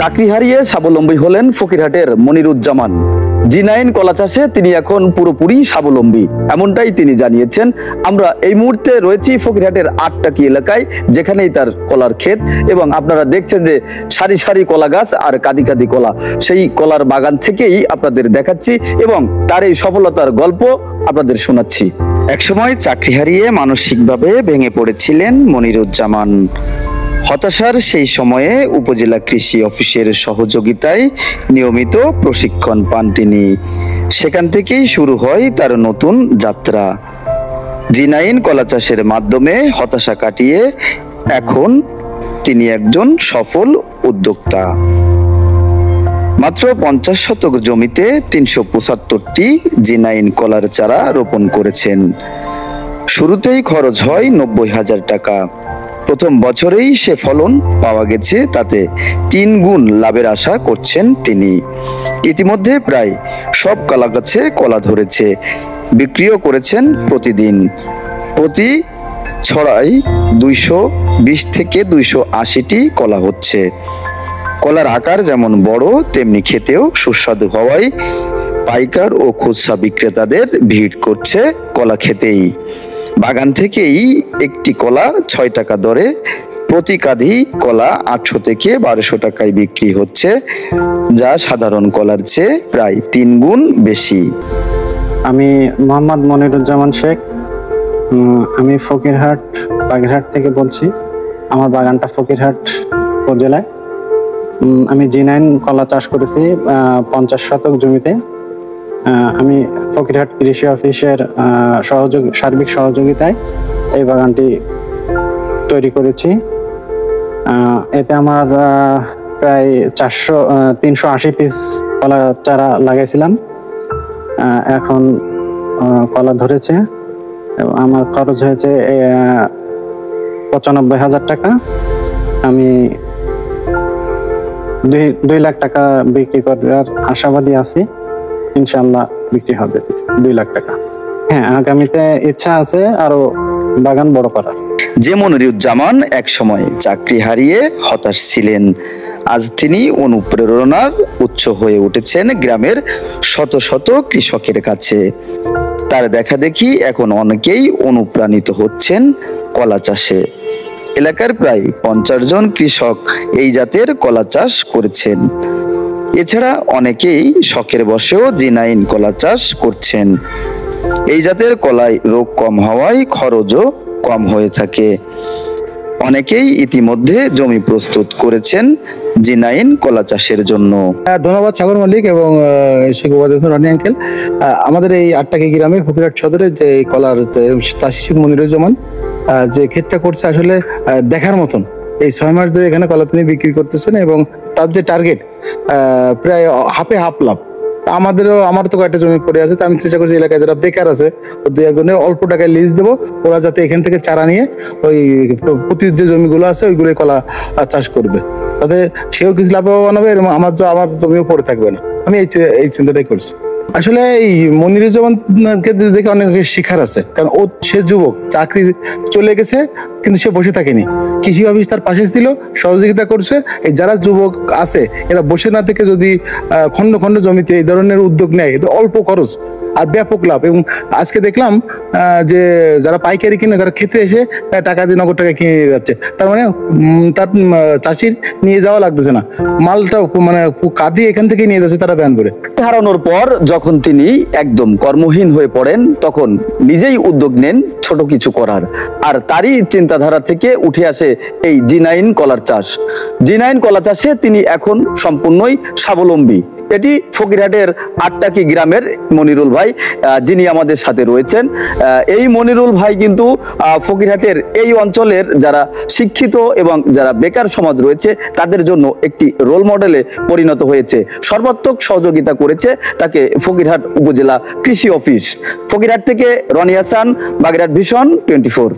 চাকরি হারিয়ে স্বাবলম্বী হলেন ফকিরহাটের মনিরুজ্জামান। জি9 কলা চাষে তিনি এখন পুরোপুরি স্বাবলম্বী, এমনটাই তিনি জানিয়েছেন। আমরা এই মুহূর্তে রয়েছি ফকিরহাটের আটটাকি এলাকায়, যেখানেই তার কলার ক্ষেত, এবং আপনারা দেখছেন যে সারি সারি কলা গাছ আর কাদি কাদি কলা। সেই কলার বাগান থেকেই আপনাদের দেখাচ্ছি এবং তার এই সফলতার গল্প আপনাদের শোনাচ্ছি। একসময় চাকরি হারিয়ে মানসিকভাবে ভেঙে পড়েছিলেন মনিরুজ্জামান। হতাশার সেই সময়ে উপজেলা কৃষি অফিসের সহযোগিতায় নিয়মিত প্রশিক্ষণ পান তিনি। সেখান থেকেই শুরু হয় তার নতুন যাত্রা। জি9 কলা চাষের মাধ্যমে হতাশা কাটিয়ে এখন তিনি একজন সফল উদ্যোক্তা। মাত্র 50 শতক জমিতে 375টি জি9 কলার চারা রোপণ করেছেন। শুরুতেই খরচ হয় 90,000 টাকা। প্রথম বছরেই সে ফলন পাওয়া গেছে, তাতে 3 গুণ লাভের আশা করছেন তিনি। ইতিমধ্যে প্রায় সব কলা গাছে কলা ধরেছে, বিক্রিও করেছেন প্রতিদিন। প্রতি ছড়ায় 220 থেকে 280টি কলা হচ্ছে। কলার আকার যেমন বড়, তেমনি খেতেও সুস্বাদু হওয়ায় পাইকার ও খুচরা বিক্রেতাদের ভিড় করছে কলা খেতেই। বাগান থেকেই একটি কলা 6 টাকা দরে, প্রতি কাঁধি কলা 800 থেকে 1200 টাকায় বিক্রি হচ্ছে, যা সাধারণ কলার চেয়ে প্রায় 3 গুণ বেশি। আমি মোহাম্মদ মনিরুজ্জামান শেখ, আমি ফকিরহাট বাগেরহাট থেকে বলছি। আমার বাগানটা ফকিরহাট উপজেলায়। আমি জি9 কলা চাষ করেছি 50 শতক জমিতে। আমি ফকিরহাট কৃষি অফিসের সার্বিক সহযোগিতায় এই বাগানটি তৈরি করেছি। এতে আমার প্রায় 380 পিস কলা চারা লাগাইছিলাম। এখন কলা ধরেছে। আমার খরচ হয়েছে 95,000 টাকা। আমি 2 লাখ টাকা বিক্রি করার আশাবাদী আছি। ইনশাআল্লাহ বিক্রি হবে 2 লাখ টাকা। হ্যাঁ, আগামীতে ইচ্ছা আছে আরো বাগান বড় করার। যে মনিরুজ্জামান এক সময় চাকরি হারিয়ে হতাশ ছিলেন, আজ তিনি অনুপ্রেরণার উৎস হয়ে উঠেছেন গ্রামের শত শত কৃষকের কাছে। তার দেখা দেখি এখন অনেকেই অনুপ্রাণিত হচ্ছেন কলা চাষে। এলাকার প্রায় 50 জন কৃষক এই জাতের কলা চাষ করেছেন। এছাড়া অনেকেই শখের বশেও জি9 কলা চাষ করছেন। এই জাতের কলায় রোগ কম হওয়ায় খরচও কম হয়ে থাকে। অনেকেই ইতিমধ্যে জমি প্রস্তুত করেছেন জি9 কলা চাষের জন্য। ধন্যবাদ সাগর মল্লিক এবং শেখ রানী আঙ্কেল। আমাদের এই আটটাকি গ্রামে ফকিরহাট সদরে যে কলার চাষি শেখ মনিরুজ্জামান যে ক্ষেতটা করছে, আসলে দেখার মতন। এই 6 মাস ধরে এখানে কলা তিনি বিক্রি করতেছেন এবং তার যে টার্গেট প্রায় হাফ লাভ। আমার তো কয়েকটা জমি পড়ে আছে, আমি চেষ্টা করছি এলাকায় যারা বেকার আছে 2-1 অল্প টাকায় লিজ দেবো, ওরা যাতে এখান থেকে চারা নিয়ে ওই প্রতি যে জমিগুলো আছে ওইগুলো কলা চাষ করবে, তাতে সেও কিছু লাভবান হবে এবং আমার জমিও পড়ে থাকবে না। আমি এই চিন্তাটাই করছি। আসলে এই মনিরুজ্জামানকে দেখে অনেক শিখার আছে, কারণ সে যুবক, চাকরি চলে গেছে কিন্তু সে বসে থাকেনি। কৃষি অফিস তার পাশে ছিল, সহযোগিতা করছে। এই যারা যুবক আছে এরা বসে না থেকে যদি খন্ড খন্ড জমিতে এই ধরনের উদ্যোগ নেয়, অল্প খরচ আর ব্যাপক লাভ। এবং আজকে দেখলাম যে যারা পাইকারি কিনে তারা খেতে এসে টাকা দিয়ে নগদ টাকা কিনে নিয়ে যাচ্ছে। তার মানে তার চাষির নিয়ে যাওয়া লাগতেছে না, মালটা মানে কাঁদি এখান থেকে নিয়ে যাচ্ছে তারা ব্যান করে। হারানোর পর যখন তিনি একদম কর্মহীন হয়ে পড়েন, তখন নিজেই উদ্যোগ নেন ছোট কিছু করার, আর তারই চিন্তাধারা থেকে উঠে আসে এই জি9 কলার চাষ। জি9 কলা চাষে তিনি এখন সম্পূর্ণই স্বাবলম্বী। এটি ফকিরহাটের আটটাকি গ্রামের মনিরুল ভাই, যিনি আমাদের সাথে রয়েছেন। এই মনিরুল ভাই কিন্তু ফকিরহাটের এই অঞ্চলের যারা শিক্ষিত এবং যারা বেকার সমাজ রয়েছে তাদের জন্য একটি রোল মডেলে পরিণত হয়েছে। সর্বাত্মক সহযোগিতা করেছে তাকে ফকিরহাট উপজেলা কৃষি অফিস। ফকিরহাট থেকে রনি হাসান, বাগেরহাট ভিশন 24।